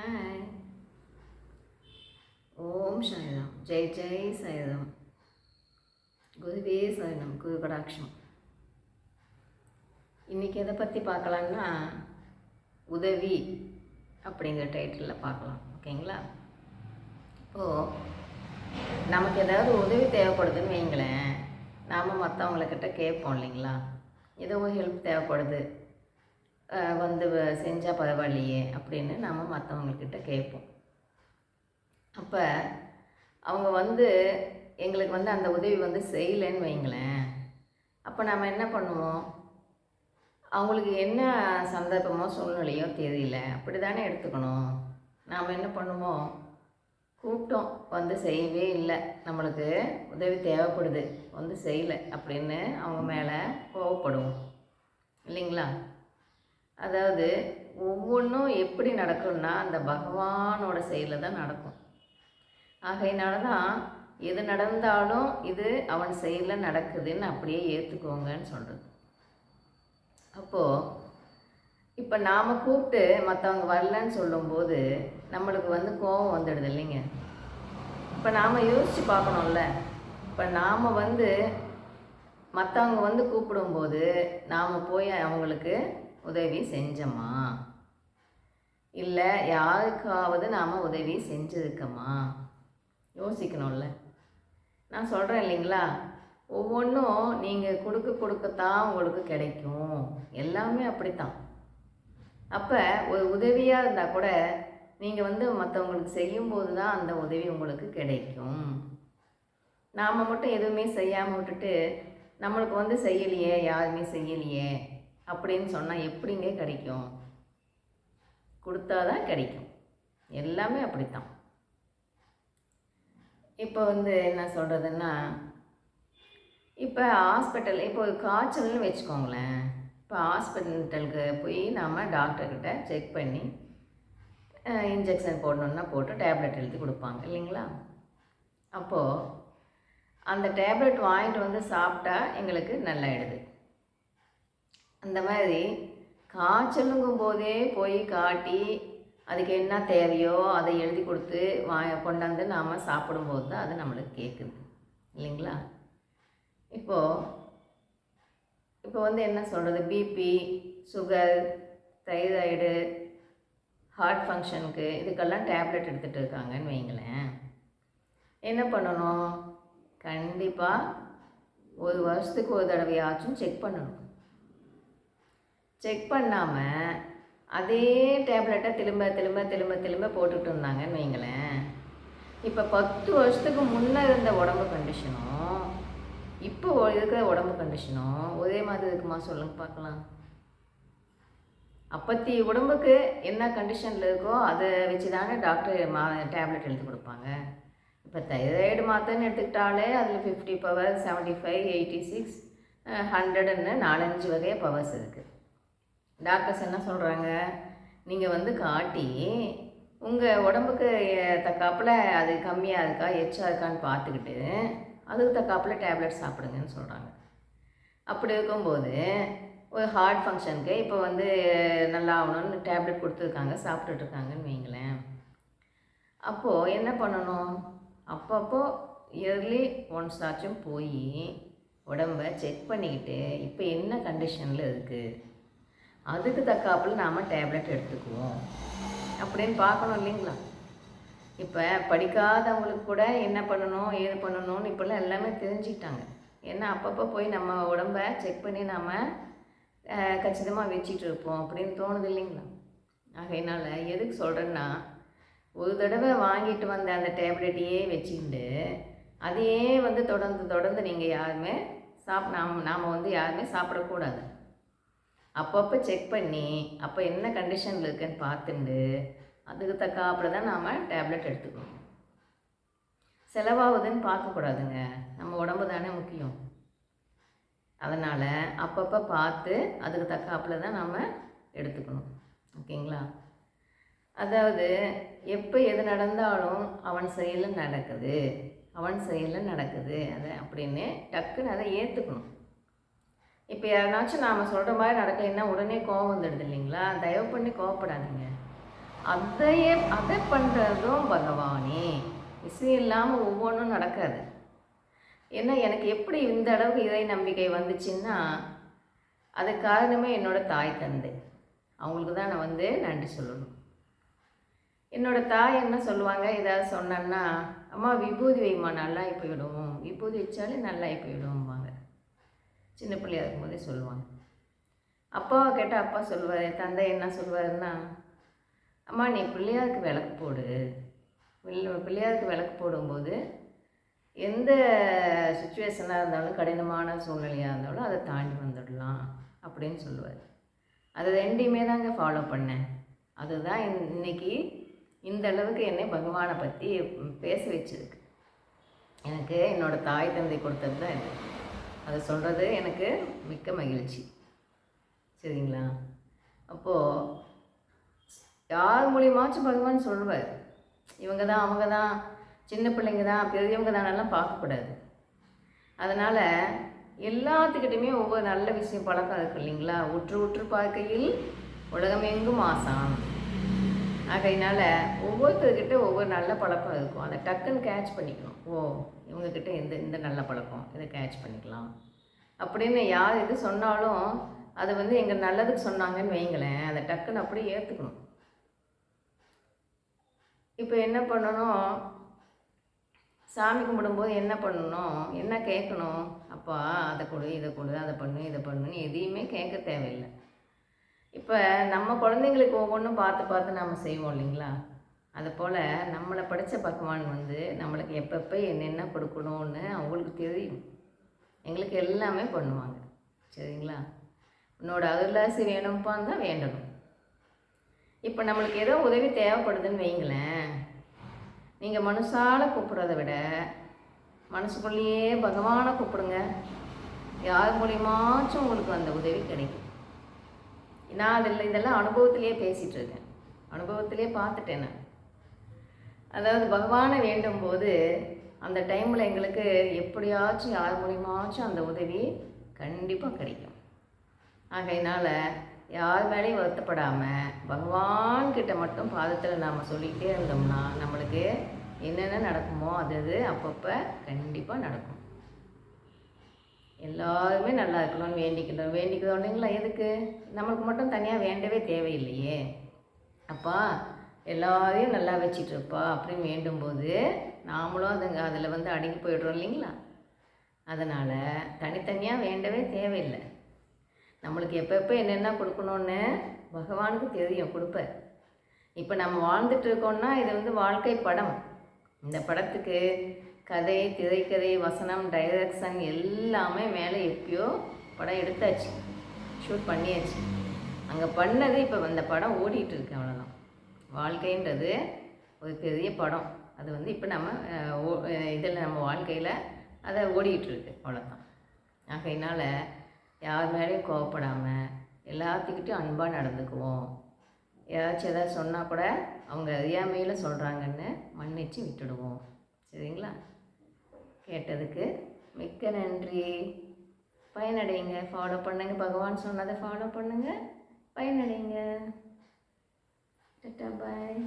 Hi. ஓம் சாய்ராம். ஜெய் ஜெய் சாய்ராம். குருவே சரணம். குரு கடாட்சம். இன்றைக்கி எதை பற்றி பார்க்கலான்னா உதவி அப்படிங்கிற டைட்டிலில் பார்க்கலாம். ஓகேங்களா? இப்போது நமக்கு ஏதாவது உதவி தேவைப்படுதுன்னு வைங்களேன், நாம் மற்றவங்கக்கிட்ட கேட்போம் இல்லைங்களா? ஏதோ ஒரு ஹெல்ப் தேவைப்படுது, வந்து செஞ்சால் பரவாயில்லையே அப்படின்னு நாம் மற்றவங்கக்கிட்ட கேட்போம். அப்போ அவங்க வந்து எங்களுக்கு வந்து அந்த உதவி வந்து செய்யலைன்னு வைங்களேன், அப்போ நம்ம என்ன பண்ணுவோம்? அவங்களுக்கு என்ன சந்தர்ப்பமோ சூழ்நிலையோ தெரியல, அப்படி தானே எடுத்துக்கணும். நாம் என்ன பண்ணுவோம்? கூப்பிட்டோம், வந்து செய்யவே இல்லை, நம்மளுக்கு உதவி தேவைப்படுது, வந்து செய்யலை அப்படின்னு அவங்க மேலே கோவப்படுவோம் இல்லைங்களா? அதாவது ஒவ்வொன்றும் எப்படி நடக்கும்னா அந்த பகவானோட செயலில் தான் நடக்கும். ஆகையினால தான் எது நடந்தாலும் இது அவன் செயலில் நடக்குதுன்னு அப்படியே ஏற்றுக்கோங்கன்னு சொல்கிறது. அப்போது இப்போ நாம் கூப்பிட்டு மற்றவங்க வரலன்னு சொல்லும்போது நம்மளுக்கு வந்து கோபம் வந்துடுது இல்லைங்க. இப்போ நாம் யோசித்து பார்க்கணும்ல. இப்போ நாம் வந்து மற்றவங்க வந்து கூப்பிடும்போது நாம் போய் அவங்களுக்கு உதவி செஞ்சோமா, இல்லை யாருக்காவது நாம் உதவி செஞ்சுருக்கோமா? யோசிக்கணும்ல. நான் சொல்கிறேன் இல்லைங்களா, ஒவ்வொன்றும் நீங்கள் கொடுக்கத்தான் உங்களுக்கு கிடைக்கும். எல்லாமே அப்படித்தான். அப்போ ஒரு உதவியாக இருந்தால் கூட நீங்கள் வந்து மற்றவங்களுக்கு செய்யும்போது தான் அந்த உதவி உங்களுக்கு கிடைக்கும். நாம் மட்டும் எதுவுமே செய்யாமல் விட்டுட்டு நம்மளுக்கு வந்து செய்யலையே, யாருமே செய்யலையே அப்படின்னு சொன்னால் எப்படிங்க கிடைக்கும்? கொடுத்தாதான் கிடைக்கும். எல்லாமே அப்படித்தான். இப்போ வந்து என்ன சொல்கிறதுன்னா, இப்போ ஹாஸ்பிட்டல், இப்போ ஒரு காய்ச்சல்னு வச்சுக்கோங்களேன். இப்போ ஹாஸ்பிட்டலுக்கு போய் நாம் டாக்டர்கிட்ட செக் பண்ணி இன்ஜெக்ஷன் போடணுன்னா போட்டு டேப்லெட் எழுதி கொடுப்பாங்க இல்லைங்களா? அப்போது அந்த டேப்லெட் வாங்கிட்டு வந்து சாப்பிட்டா எங்களுக்கு நல்லாயிடுது. அந்த மாதிரி காய்ச்சலுங்கும் போதே போய் காட்டி அதுக்கு என்ன தேவையோ அதை எழுதி கொடுத்து கொண்டாந்து நாம் சாப்பிடும்போது தான் அது நம்மளுக்கு கேட்குது இல்லைங்களா? இப்போ வந்து என்ன சொல்கிறது, பிபி, சுகர், தைராய்டு, ஹார்ட் ஃபங்க்ஷனுக்கு இதுக்கெல்லாம் டேப்லெட் எடுத்துகிட்டு இருக்காங்கன்னு வைங்களேன். என்ன பண்ணணும்? கண்டிப்பாக ஒரு வருஷத்துக்கு ஒரு தடவையாச்சும் செக் பண்ணணும். செக் பண்ணாமல் அதே டேப்லெட்டை திரும்ப திரும்ப திரும்ப திரும்ப போட்டுக்கிட்டு இருந்தாங்கன்னு வைங்களேன், இப்போ 10 வருஷத்துக்கு முன்னே இருந்த உடம்பு கண்டிஷனும் இப்போ இருக்கிற உடம்பு கண்டிஷனும் ஒரே மாதிரி இருக்குமா? சொல்லுங்க பார்க்கலாம். அப்பத்தி உடம்புக்கு என்ன கண்டிஷனில் இருக்கோ அதை வச்சு தானே டாக்டர் டேப்லெட் எழுதி கொடுப்பாங்க. இப்போ தைராய்டு மாத்திரைன்னு எடுத்துக்கிட்டாலே அதில் 50 பவர், 75, 86, 100ன்னு 4-5 வகையாக பவர்ஸ் இருக்குது. டாக்டர்ஸ் என்ன சொல்கிறாங்க? நீங்கள் வந்து காட்டி உங்கள் உடம்புக்கு தக்காப்பில் அது கம்மியாக இருக்கா எச்சா இருக்கான்னு பார்த்துக்கிட்டு அதுக்கு தக்காப்பில் டேப்லெட் சாப்பிடுங்கன்னு சொல்கிறாங்க. அப்படி இருக்கும்போது ஒரு ஹார்ட் ஃபங்க்ஷனுக்கு இப்போ வந்து நல்லா ஆகணும்னு டேப்லெட் கொடுத்துருக்காங்க, சாப்பிட்டுட்ருக்காங்கன்னு வைங்களேன். அப்போது என்ன பண்ணணும்? அப்பப்போ இயர்லி ஒன்ஸ் ஆச்சும் போய் உடம்பை செக் பண்ணிக்கிட்டு இப்போ என்ன கண்டிஷனில் இருக்குது, அதுக்கு தக்காப்பில் நாம் டேப்லெட் எடுத்துக்குவோம் அப்படின்னு பார்க்கணும் இல்லைங்களா? இப்போ படிக்காதவங்களுக்கு கூட என்ன பண்ணணும் ஏது பண்ணணும்னு இப்போல்லாம் எல்லாமே தெரிஞ்சுக்கிட்டாங்க. ஏன்னா அப்பப்போ போய் நம்ம உடம்பை செக் பண்ணி நாம் கச்சிதமாக வச்சிட்டு இருப்போம் அப்படின்னு தோணுது இல்லைங்களா? ஆகையினால எதுக்கு சொல்கிறேன்னா, ஒரு தடவை வாங்கிட்டு வந்த அந்த டேப்லெட்டையே வச்சுக்கிட்டு அதையே வந்து தொடர்ந்து நீங்கள் யாருமே நாம் வந்து யாருமே சாப்பிடக்கூடாது. அப்பப்போ செக் பண்ணி அப்போ என்ன கண்டிஷனில் இருக்குன்னு பார்த்துட்டு அதுக்கு தக்காப்பில் தான் நாம் டேப்லெட் எடுத்துக்கணும். செலவாகுதுன்னு பார்க்கக்கூடாதுங்க. நம்ம உடம்பு தானே முக்கியம். அதனால் அப்பப்போ பார்த்து அதுக்கு தக்காப்பில் தான் நாம் எடுத்துக்கணும். ஓகேங்களா? அதாவது எப்போ எது நடந்தாலும் அவன் செயலில் நடக்குது, அவன் செயலில் நடக்குது அதை அப்படின்னு டக்குன்னு அதை ஏற்றுக்கணும். இப்போ யாருனாச்சும் நாம் சொல்கிற மாதிரி நடக்கலைன்னா உடனே கோவம் வந்துடுது இல்லைங்களா? தயவு பண்ணி கோவப்படாதீங்க. அதை பண்ணுறதும் பகவானே. விஷயம் இல்லாமல் ஒவ்வொன்றும் நடக்காது. ஏன்னா எனக்கு எப்படி இந்த அளவுக்கு இறை நம்பிக்கை வந்துச்சுன்னா அது காரணமே என்னோடய தாய் தந்தை. அவங்களுக்கு தான் நான் வந்து நன்றி சொல்லணும். என்னோடய தாய் என்ன சொல்லுவாங்க, ஏதாவது சொன்னேன்னா, அம்மா விபூதி வைமா நல்லாகி போயிடும், விபூதி வச்சாலே நல்லாகி போயிடும்பாங்க. சின்ன பிள்ளையா இருக்கும்போதே சொல்லுவாங்க. அப்பாவை கேட்டால் அப்பா சொல்லுவார், தந்தை என்ன சொல்லுவாருன்னா, அம்மா நீ பிள்ளையாருக்கு விளக்கு போடு, பிள்ளையாருக்கு விளக்கு போடும்போது எந்த சுச்சுவேஷனாக இருந்தாலும் கடினமான சூழ்நிலையாக இருந்தாலும் அதை தாண்டி வந்துடலாம் அப்படின்னு சொல்லுவார். அது ரெண்டையுமே தாங்க ஃபாலோ பண்ணேன். அதுதான் இன்னைக்கு இந்த அளவுக்கு என்னை பகவானை பற்றி பேச வச்சிருக்கு. எனக்கு என்னோடய தாய் தந்தை கொடுத்தது தான் இது. அதை சொல்கிறது எனக்கு மிக்க மகிழ்ச்சி. சரிங்களா? அப்போது யார் மூலியமாச்சும் பகவான் சொல்லுவார், இவங்க தான் அவங்க தான் சின்ன பிள்ளைங்க தான் பெரியவங்க தானெல்லாம் பார்க்கக்கூடாது. அதனால் எல்லாத்துக்கிட்டையுமே ஒவ்வொரு நல்ல விஷயம் பழக்கம் இருக்குது இல்லைங்களா? உற்று உற்று பார்க்கையில் உலகமெங்கும் ஆசான். ஆகையினால ஒவ்வொருத்தர்கிட்ட ஒவ்வொரு நல்ல பழக்கம் இருக்கும். அதை டக்குன்னு கேட்ச் பண்ணிக்கணும். ஓ இவங்கக்கிட்ட இந்த நல்ல பழக்கம், இதை கேட்ச் பண்ணிக்கலாம் அப்படின்னு யார் எது சொன்னாலும் அதை வந்து எங்கள் நல்லதுக்கு சொன்னாங்கன்னு வைங்களேன், அதை டக்குன்னு அப்படியே ஏற்றுக்கணும். இப்போ என்ன பண்ணணும், சாமி கும்பிடும்போது என்ன பண்ணணும், என்ன கேட்கணும், அப்பா அதை கொடு இதை கொடு அதை பண்ணு இதை பண்ணுன்னு எதையுமே கேட்க தேவையில்லை. இப்போ நம்ம குழந்தைங்களுக்கு ஒவ்வொன்றும் பார்த்து பார்த்து நாம் செய்வோம் இல்லைங்களா? அதுபோல் நம்மளை படித்த பகவான் வந்து நம்மளுக்கு எப்பப்போ என்னென்ன கொடுக்கணும்னு அவங்களுக்கு தெரியும். எங்களுக்கு எல்லாமே பண்ணுவாங்க. சரிங்களா? உன்னோட அருளாசி வேணும்ப்பான்னு தான் வேண்டணும். இப்போ நம்மளுக்கு ஏதோ உதவி தேவைப்படுதுன்னு வைங்களேன், நீங்கள் மனசால் கூப்பிட்றத விட மனசுக்குள்ளேயே பகவானை கூப்பிடுங்க. யார் மூலியமாச்சும் உங்களுக்கு அந்த உதவி கிடைக்கும். நான் இதெல்லாம் அனுபவத்திலே பேசிகிட்டு இருக்கேன், அனுபவத்திலே பார்த்துட்டேன் நான். அதாவது பகவானை வேண்டும் போது அந்த டைமில் எங்களுக்கு எப்படியாச்சும் யார் மூலியமாச்சும் அந்த உதவி கண்டிப்பாக கிடைக்கும். ஆகையினால் யார் மேலேயும் வருத்தப்படாமல் பகவான்கிட்ட மட்டும் பாதத்தில் நாம் சொல்லிக்கிட்டே இருந்தோம்னா நம்மளுக்கு என்னென்ன நடக்குமோ அது அப்பப்போ கண்டிப்பாக நடக்கும். எல்லாருமே நல்லா இருக்கணும்னு வேண்டிக்கிறோம் இல்லைங்களா? எதுக்கு? நம்மளுக்கு மட்டும் தனியாக வேண்டவே தேவையில்லையே. அப்பா எல்லாரையும் நல்லா வச்சிட்ருப்பா அப்படின்னு வேண்டும்போது நாமளும் அதில் வந்து அடங்கி போய்டுறோம் இல்லைங்களா? அதனால் தனித்தனியாக வேண்டவே தேவையில்லை. நம்மளுக்கு எப்பப்போ என்னென்ன கொடுக்கணுன்னு பகவானுக்கு தெரியும், கொடுப்பார். இப்போ நம்ம வாழ்ந்துட்டுருக்கோன்னா இது வந்து வாழ்க்கை படம். இந்த படத்துக்கு கதை, திரைக்கதை, வசனம், டைரக்ஷன் எல்லாமே மேலே எப்பயோ படம் எடுத்தாச்சு, ஷூட் பண்ணியாச்சு. அங்கே பண்ணது இப்போ அந்த படம் ஓடிட்டுருக்கு, அவ்வளோதான். வாழ்க்கைன்றது ஒரு பெரிய படம். அது வந்து இப்போ நம்ம இதில் நம்ம வாழ்க்கையில் அதை ஓடிட்டுருக்கு, அவ்வளோதான். ஆகையினால் யார் மேலேயும் கோவப்படாமல் எல்லாத்துக்கிட்டையும் அன்பாக நடந்துக்குவோம். ஏதாச்சும் எதாவது சொன்னால் கூட அவங்க அறியாமையில் சொல்கிறாங்கன்னு மன்னிச்சு விட்டுடுவோம். சரிங்களா? கேட்டதுக்கு மிக்க நன்றி. பயனடைங்க, ஃபாலோ பண்ணுங்கள். பகவான் சொன்னதை ஃபாலோ பண்ணுங்கள், பயனடைங்க. டாடா, பாய்.